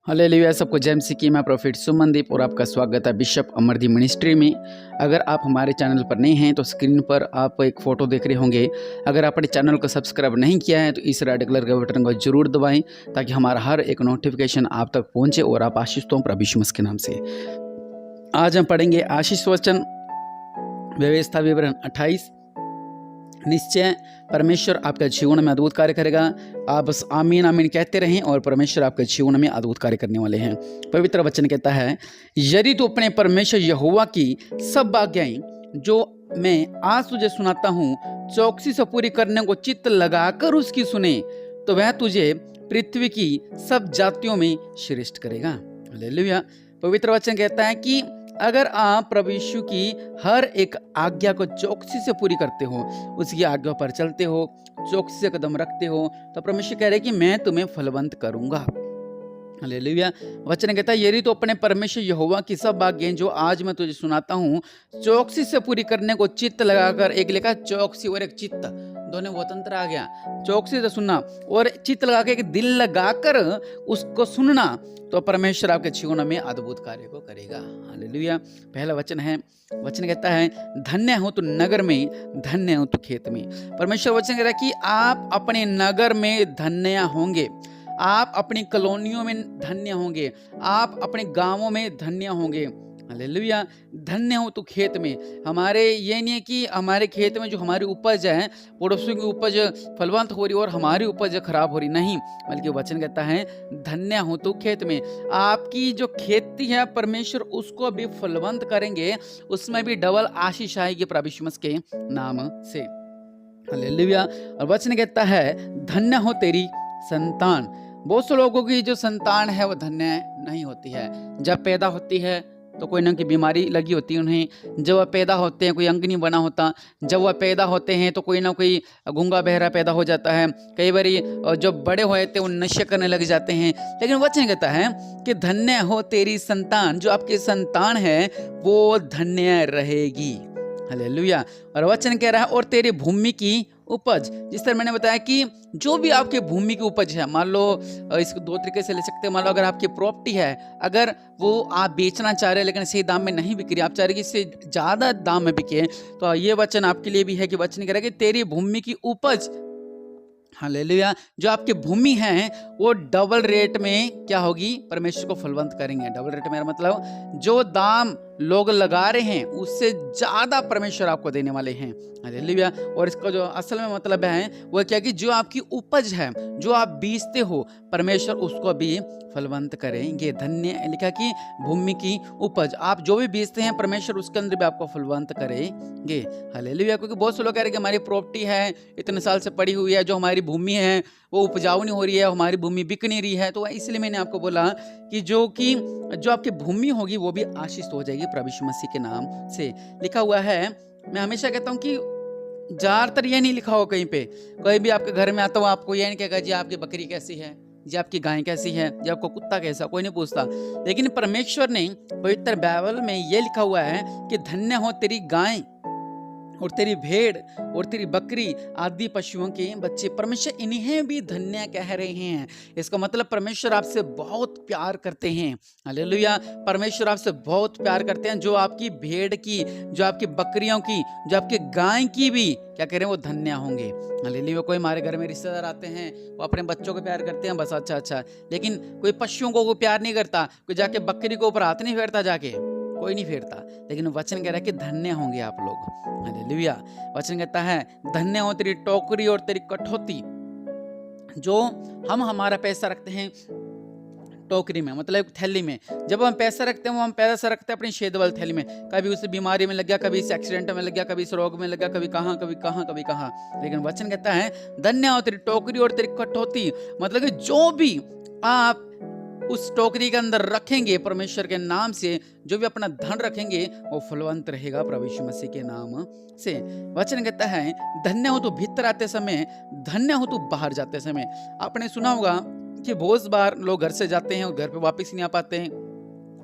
Hallelujah. सबको जय मसीह की। मैं प्रोफेट सुमनदीप और आपका स्वागत है बिशप अमरदीप मिनिस्ट्री में। अगर आप हमारे चैनल पर नए हैं तो स्क्रीन पर आप एक फ़ोटो देख रहे होंगे। अगर आपने चैनल को सब्सक्राइब नहीं किया है तो इस रेड कलर के बटन को जरूर दबाएं ताकि हमारा हर एक नोटिफिकेशन आप तक पहुंचे और आप आशीष तो प्रभु यीशु मसीह के नाम से। आज हम पढ़ेंगे आशीष वचन व्यवस्था विवरण 28। निश्चय परमेश्वर आपके जीवन में अद्भुत कार्य करेगा। आप बस आमीन आमीन कहते रहें और परमेश्वर आपके जीवन में अद्भुत कार्य करने वाले हैं। पवित्र वचन कहता है, यदि तू अपने परमेश्वर यहोवा की सब आज्ञाएं जो मैं आज तुझे सुनाता हूँ चौकसी से पूरी करने को चित्त लगाकर उसकी सुने तो वह तुझे पृथ्वी की सब जातियों में श्रेष्ठ करेगा। हालेलुया। पवित्र वचन कहता है कि अगर आप प्रभु यीशु की हर एक आज्ञा को चौकसी से पूरी करते हो, उसकी आज्ञा पर चलते हो, चौकसी से कदम रखते हो, तो परमेश्वर कह रहे हैं कि मैं तुम्हें फलवंत करूंगा। हालेलुया। वचन कहता है, यदि तो अपने परमेश्वर यहोवा की सब आज्ञाएं जो आज मैं तुझे सुनाता हूँ चौकसी से पूरी करने को चित्त लगाकर, एक लिखा चौकसी और एक चित्त, दोनों स्वतंत्र आ गया। चौकसी से सुनना और चित्त लगा के, एक दिल लगाकर उसको सुनना, तो परमेश्वर आपके जीवन में अद्भुत कार्य को करेगा। हालेलुया। पहला वचन है, वचन कहता है, धन्य हो तू नगर में, धन्य हो तू खेत में। परमेश्वर वचन कह रहा है कि आप अपने नगर में धन्य होंगे, आप अपनी कॉलोनियों में धन्य होंगे, आप अपने गांवों में धन्य होंगे। हालेलुया। धन्य हो तू खेत में। हमारे ये नहीं है कि हमारे खेत में जो हमारी उपज है, पड़ोसियों की उपज फलवंत हो रही और हमारी उपज खराब हो रही, नहीं, बल्कि वचन कहता है धन्य हो तू खेत में। आपकी जो खेती है परमेश्वर उसको भी फलवंत करेंगे, उसमें भी डबल आशीष आएगी प्रभु यीशु मसीह के नाम से। हालेलुया। और वचन कहता है धन्य हो तेरी संतान। बहुत से लोगों की जो संतान है वो धन्य नहीं होती है। जब पैदा होती है तो कोई ना कोई बीमारी लगी होती है उन्हें। जब वह पैदा होते हैं कोई अंग नहीं बना होता। जब वह पैदा होते हैं तो कोई ना कोई गूंगा बहरा पैदा हो जाता है। कई बार जब बड़े हुए थे वो नशे करने लग जाते हैं। लेकिन वचन कहता है कि धन्य हो तेरी संतान, जो आपकी संतान है वो धन्य रहेगी। हालेलुया। और वचन कह रहा है और तेरी भूमि की उपज, जिस तरह मैंने बताया कि जो भी आपके भूमि की उपज है, मान लो इसको दो तरीके से ले सकते हैं। मान लो अगर आपकी प्रॉपर्टी है, अगर वो आप बेचना चाह रहे हैं लेकिन सही दाम में नहीं बिक रही, आप चाह रहे कि इससे ज्यादा दाम में बिके, तो ये वचन आपके लिए भी है कि वचन कह रहा है कि तेरी भूमि की उपज, हालेलुया, जो आपकी भूमि है वो डबल रेट में क्या होगी, परमेश्वर को फलवंत करेंगे। डबल रेट मेरा मतलब जो दाम लोग लगा रहे हैं उससे ज्यादा परमेश्वर आपको देने वाले हैं। हालेलुया। और इसका जो असल में मतलब है वो क्या कि जो आपकी उपज है, जो आप बीजते हो, परमेश्वर उसको भी फलवंत करेंगे। धन्य लिखा कि भूमि की उपज, आप जो भी बीजते हैं परमेश्वर उसके अंदर भी आपको फलवंत करेंगे। हालेलुया। क्योंकि बहुत से लोग कह रहे हैं कि हमारी प्रॉपर्टी है इतने साल से पड़ी हुई है, जो हमारी भूमि है वो उपजाऊ नहीं हो रही है, हमारी भूमि बिक नहीं रही है। तो इसलिए मैंने आपको बोला कि जो आपकी भूमि होगी वो भी आशीष हो जाएगी प्रभु यीशु मसीह के नाम से। लिखा हुआ है, मैं हमेशा कहता हूँ कि ज्यादातर ये नहीं लिखा हो कहीं पे, कोई भी आपके घर में आता हो आपको ये नहीं कहेगा जी आपकी बकरी कैसी है, जी आपकी गाय कैसी है, जी आपको कुत्ता कैसा, कोई नहीं पूछता। लेकिन परमेश्वर ने पवित्र बाइबल में ये लिखा हुआ है कि धन्य हो तेरी गाय और तेरी भेड़ और तेरी बकरी आदि पशुओं के बच्चे। परमेश्वर इन्हें भी धन्य कह रहे हैं। इसका मतलब परमेश्वर आपसे बहुत प्यार करते हैं। हालेलुया। परमेश्वर आपसे बहुत प्यार करते हैं। जो आपकी भेड़ की, जो आपकी बकरियों की, जो आपके गाय की भी क्या कह रहे हैं, वो धन्य होंगे। हालेलुया। कोई हमारे घर में रिश्तेदार आते हैं, वो अपने बच्चों को प्यार करते हैं, बस अच्छा। लेकिन कोई पशुओं को प्यार नहीं करता, कोई जाके बकरी के ऊपर हाथ नहीं फेरता, जाके कोई नहीं फेरता। लेकिन वचन कह रहा है कि धन्य होंगे आप लोग। हालेलुया। वचन कहता है धन्य हो तेरी टोकरी और तेरी कठौती। जो हम हमारा पैसा रखते हैं टोकरी में, मतलब थैली में, जब हम पैसा रखते हैं वो हम पैसा रखते हैं अपनी छेद वाली थैली में। कभी उसे बीमारी में लग गया, कभी इस एक्सीडेंट में लग गया, कभी इस रोग में लग गया, कभी कहाँ कभी कहाँ। लेकिन वचन कहता है धन्य हो तेरी टोकरी और तेरी कठौती, मतलब कि जो भी आप उस टोकरी के अंदर रखेंगे परमेश्वर के नाम से, जो भी अपना धन रखेंगे वो फलवंत रहेगा प्रभु यीशु मसीह के नाम से। वचन कहता है धन्य हो तू भीतर आते समय, धन्य हो तू बाहर जाते समय। आपने सुना होगा कि बहुत बार लोग घर से जाते हैं और घर पे वापस नहीं आ पाते हैं।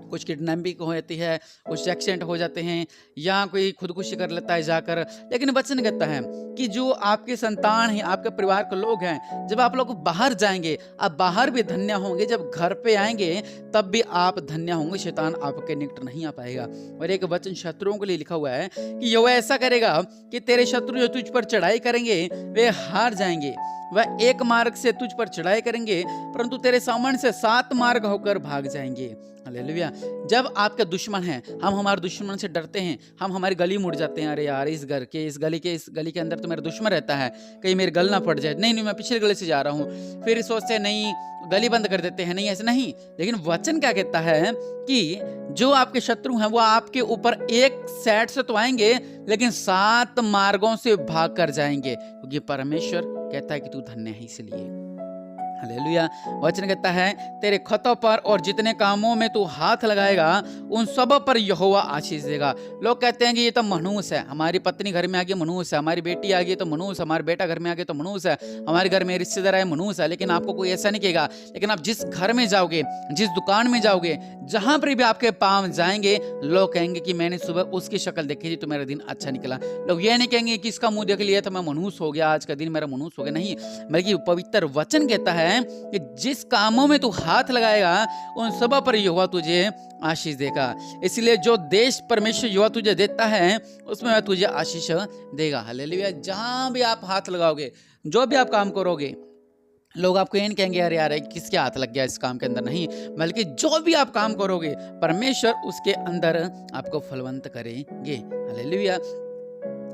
कुछ किडनैपिंग हो जाती है, कुछ एक्सीडेंट हो जाते हैं, या कोई खुदकुशी कर लेता है जाकर। लेकिन वचन कहता है कि जो आपके संतान हैं, आपके परिवार के लोग हैं, जब आप लोग बाहर जाएंगे, आप बाहर भी धन्य होंगे, जब घर पे आएंगे तब भी आप धन्य होंगे, शैतान आपके निकट नहीं आ पाएगा। और एक वचन शत्रुओं के लिए लिखा हुआ है कि यहोवा ऐसा करेगा कि तेरे शत्रु जो तुझ पर चढ़ाई करेंगे वे हार जाएंगे। वह एक मार्ग से तुझ पर चढ़ाई करेंगे, परंतु तेरे सामने से 7 मार्ग होकर भाग जाएंगे। हालेलुया। जब आपके दुश्मन हैं, हम हमारे दुश्मन से डरते हैं, हम हमारी गली मुड़ जाते हैं, अरे यार इस गली के अंदर तो मेरा दुश्मन रहता है, कहीं मेरी गल ना पड़ जाए, नहीं मैं पिछले गली से जा रहा हूँ, फिर सोचते हैं नहीं गली बंद कर देते हैं, नहीं ऐसे नहीं। लेकिन वचन क्या कहता है कि जो आपके शत्रु हैं वो आपके ऊपर एक साइड से तो आएंगे, लेकिन 7 मार्गों से भाग कर जाएंगे, क्योंकि परमेश्वर कहता है कि तू धन्य है इसलिए। हालेलुया। वचन कहता है तेरे खतों पर और जितने कामों में तू हाथ लगाएगा उन सब पर यहोवा आशीष देगा। लोग कहते हैं कि ये तो मनहूस है, हमारी पत्नी घर में आ गई मनहूस है, हमारी बेटी आ गई तो मनहूस, हमारा बेटा घर में आ गया तो मनहूस है, हमारे घर में रिश्तेदार आए मनहूस है। लेकिन आपको कोई ऐसा नहीं कहेगा। लेकिन आप जिस घर में जाओगे, जिस दुकान में जाओगे, जहां पर भी आपके पांव जाएंगे, लोग कहेंगे कि मैंने सुबह उसकी शक्ल देखी थी तो मेरा दिन अच्छा निकला। लोग ये नहीं कहेंगे कि इसका मुंह देख लिया तो मैं मनहूस हो गया, आज का दिन मेरा मनहूस हो गया, नहीं, बल्कि पवित्र वचन कहता है कि जिस कामों में तू हाथ लगाएगा उन सब पर यहोवा तुझे आशीष देगा। इसलिए जो देश परमेश्वर यहोवा तुझे देता है उसमें वह तुझे आशीष देगा। हालेलुया। जहां भी आप हाथ लगाओगे, जो भी आप काम करोगे, लोग आपको ये नहीं कहेंगे अरे यार किसके हाथ लग गया इस काम के अंदर, नहीं, बल्कि जो भी आप काम करोगे परमेश्वर उसके अंदर आपको फलवंत करेंगे। हालेलुया।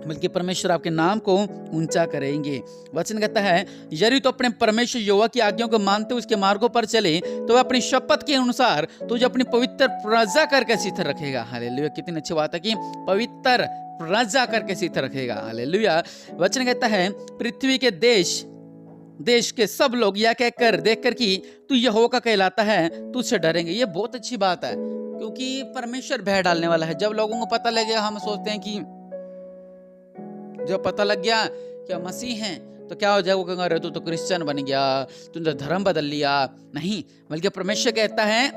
बल्कि परमेश्वर आपके नाम को ऊंचा करेंगे। वचन कहता है यदि तो अपने परमेश्वर यहोवा की आज्ञाओं को मानते उसके मार्गों पर चले तो वह अपनी शपथ के अनुसार तुझे अपनी पवित्र प्रजा करके स्थिर रखेगा। हालेलुया। कितनी अच्छी बात है कि पवित्र प्रजा करके स्थिर रखेगा। हालेलुया। वचन कहता है पृथ्वी के देश के सब लोग यह कहकर देखकर कि तू यहोवा का कहलाता है तुझसे डरेंगे। ये बहुत अच्छी बात है, क्योंकि परमेश्वर भय डालने वाला है। जब लोगों को पता लगेगा, हम सोचते हैं कि जब पता लग गया कि मसीह हैं तो क्या हो जाएगा, वो कहेंगे अरे तू तो क्रिश्चियन बन गया, तूने धर्म बदल लिया। नहीं, बल्कि परमेश्वर कहता है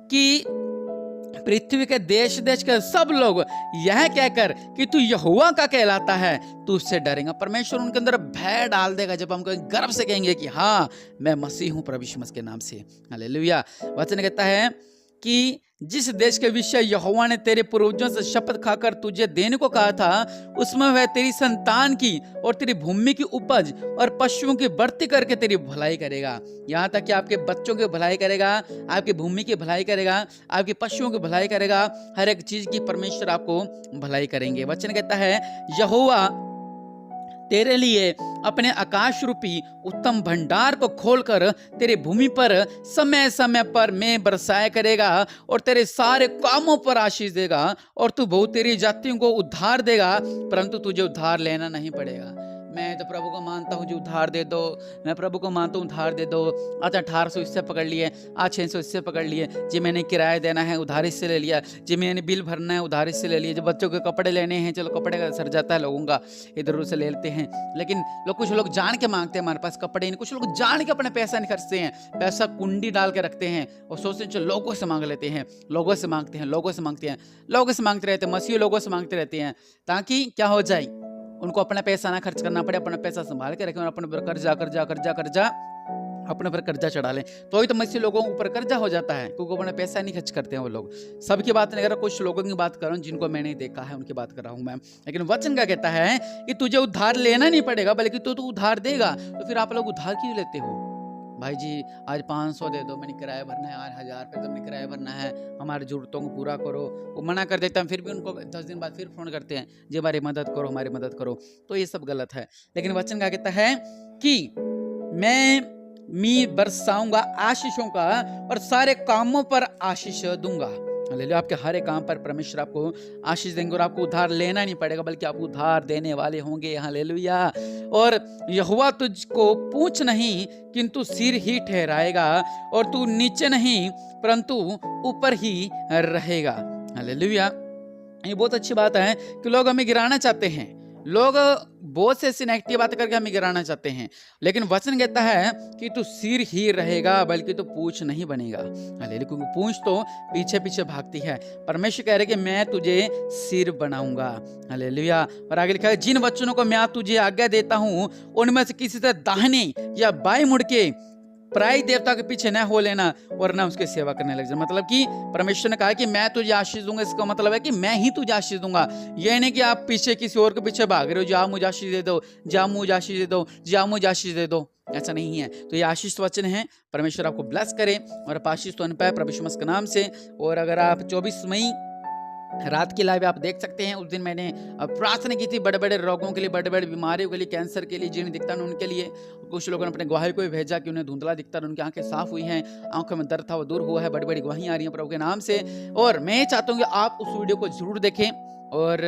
कि पृथ्वी के देश के सब लोग यह कहकर कि तू यहोवा का कहलाता है तू उससे डरेगा। परमेश्वर उनके अंदर भय डाल देगा जब हमको गर्व से कहेंगे कि हाँ मैं मसीह हूं प्रभु यीशु मसीह के नाम से। हालेलुया। वचन कहता है कि जिस देश के विषय यहोवा ने तेरे पूर्वजों से शपथ खाकर तुझे देने को कहा था उसमें वह तेरी संतान की और तेरी भूमि की उपज और पशुओं की बढ़ती करके तेरी भलाई करेगा। यहाँ तक कि आपके बच्चों की भलाई करेगा, आपकी भूमि की भलाई करेगा, आपके पशुओं की भलाई करेगा, हर एक चीज की परमेश्वर आपको भलाई करेंगे। वचन कहता है यहोवा तेरे लिए अपने आकाश रूपी उत्तम भंडार को खोलकर तेरी भूमि पर समय समय पर मैं बरसाया करेगा और तेरे सारे कामों पर आशीष देगा और तू बहुत तेरी जातियों को उद्धार देगा, परंतु तुझे उद्धार लेना नहीं पड़ेगा। मैं तो प्रभु को मानता हूँ जी उद्धार दे दो, मैं प्रभु को मानता हूँ उद्धार दे दो। आज 1800 इससे पकड़ लिए, आज 600 इससे पकड़ लिए जी, मैंने किराया देना है उधारी से ले लिया जी, मैंने बिल भरना है उधारी से ले लिया, जब बच्चों के कपड़े लेने हैं चलो कपड़े का सर जाता है लोगों का, इधर उधर से ले लेते हैं। लेकिन कुछ लोग जान के मांगते हैं हमारे पास कपड़े नहीं, कुछ लोग जान के अपने पैसा नहीं खर्चते हैं, पैसा कुंडी डाल के रखते हैं और सोचते हैं चलो लोगों से मांग लेते हैं, लोगों से मांगते हैं, लोगों से मांगते हैं, लोगों से मांगते रहते हैं, मसीह लोगों से मांगते रहते हैं ताकि क्या हो जाए, उनको अपना पैसा ना खर्च करना पड़े, अपना पैसा संभाल के रखें और अपने पर कर्जा अपने पर कर्जा चढ़ा लें। तो ही तो मसीह लोगों के ऊपर कर्जा हो जाता है, क्योंकि अपना पैसा नहीं खर्च करते हैं वो लोग। सबकी बात नहीं कर रहा, कुछ लोगों की बात कर रहा हूँ जिनको मैंने देखा है उनकी बात कर रहा हूँ मैं। लेकिन वचन क्या कहता है कि तुझे उधार लेना नहीं पड़ेगा बल्कि तू उधार देगा। तो फिर आप लोग उधार क्यों लेते हो? भाई जी आज 500 दे दो, मैंने किराया भरना है, 1000 रुपये तुमने किराया भरना है, हमारी जरूरतों को पूरा करो। वो मना कर देता है, फिर भी उनको 10 दिन बाद फिर फोन करते हैं जी हमारी मदद करो, हमारी मदद करो। तो ये सब गलत है। लेकिन वचन क्या कहता है कि मैं बरसाऊंगा आशीषों का और सारे कामों पर आशीष दूंगा। हालेलुया। आपके हर एक काम पर परमेश्वर आपको आशीष देंगे और आपको उधार लेना नहीं पड़ेगा बल्कि आप उधार देने वाले होंगे। हालेलुया। और यहोवा तुझको पूंछ नहीं किंतु सिर ही ठहराएगा और तू नीचे नहीं परंतु ऊपर ही रहेगा। हालेलुया। ये बहुत अच्छी बात है कि लोग हमें गिराना चाहते हैं, लोग बहुत से ऐसी नेगेटिव बातें करके हमें गिराना चाहते हैं, लेकिन वचन कहता है कि तू सिर ही रहेगा, बल्कि तू पूंछ नहीं बनेगा। हालेलुया, क्योंकि पूंछ तो पीछे पीछे भागती है। परमेश्वर कह रहे कि मैं तुझे सिर बनाऊंगा। हालेलुया। और आगे लिखा है, जिन वचनों को मैं तुझे आज्ञा देता हूं उनमें से किसी से दाहिने या बाएं मुड़ के पराई देवता के पीछे न हो लेना और ना उसकी सेवा करने लग जाए। मतलब कि परमेश्वर ने कहा कि मैं तुझे आशीष दूंगा, इसका मतलब है कि मैं ही तुझे आशीष दूंगा। यह नहीं कि आप पीछे किसी और के पीछे भाग रहे हो, जा मुझे आशीष दे दो, जा मुझे आशीष दे दो, जा मुझे आशीष दे दो, ऐसा नहीं है। तो ये आशीष वचन है। परमेश्वर आपको ब्लेस करे और आप आशीष तो पाए प्रभु यीशु मसीह के नाम से। और अगर आप 24 मई रात की लाइव आप देख सकते हैं, उस दिन मैंने प्रार्थना की थी बड़े बड़े रोगों के लिए, बड़े बड़े बीमारियों के लिए, कैंसर के लिए, जिन्हें दिखता नहीं उनके लिए। कुछ लोगों ने अपने गवाही को भी भेजा कि उन्हें धुंधला दिखता है, उनकी आंखें साफ हुई हैं, आंखों में दर्द था वो दूर हुआ है। बड़ी बड़ी गवाहियां आ रही हैं प्रभु के नाम से। और मैं चाहता हूँ कि आप उस वीडियो को जरूर देखें और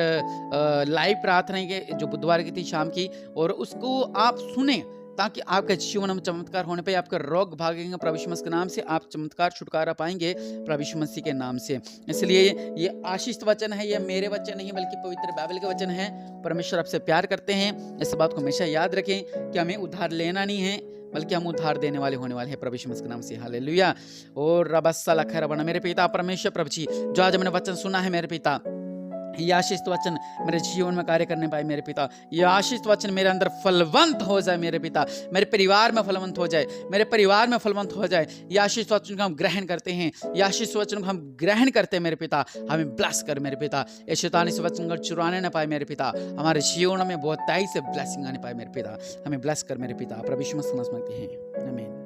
लाइव प्रार्थना के जो बुधवार की थी शाम की, और उसको आप सुने, ताकि आपके जीवन में चमत्कार होने पे आपका रोग भागेंगे प्रभु यीशु मसीह के नाम से। आप चमत्कार छुटकारा पाएंगे प्रभु यीशु मसीह के नाम से। इसलिए ये आशीष वचन है, ये मेरे वचन नहीं बल्कि पवित्र बाइबल के वचन है। परमेश्वर आपसे प्यार करते हैं, इस बात को हमेशा याद रखें कि हमें उधार लेना नहीं है, बल्कि हम उधार देने वाले होने वाले हैं प्रभु यीशु मसीह के नाम से। हालेलुया। और रबस्सा लखरा बना, मेरे पिता परमेश्वर प्रभु जी, जो आज मैंने वचन सुना है मेरे पिता, ये आशीष वचन मेरे जीवन में कार्य करने पाए मेरे पिता। ये आशीष वचन मेरे अंदर फलवंत हो जाए मेरे पिता, मेरे परिवार में फलवंत हो जाए, मेरे परिवार में फलवंत हो जाए। ये आशीष वचन को हम ग्रहण करते हैं, ये आशीष वचन को हम ग्रहण करते हैं मेरे पिता। हमें ब्लेस कर मेरे पिता, ये शैतान इस वचन को चुराने न पाए मेरे पिता। हमारे जीवन में बहुत तेजी से ब्लेसिंग आने पाए मेरे पिता। हमें ब्लेस कर मेरे पिता, प्रभु यीशु मसीह के नाम से मांगते हैं, आमीन।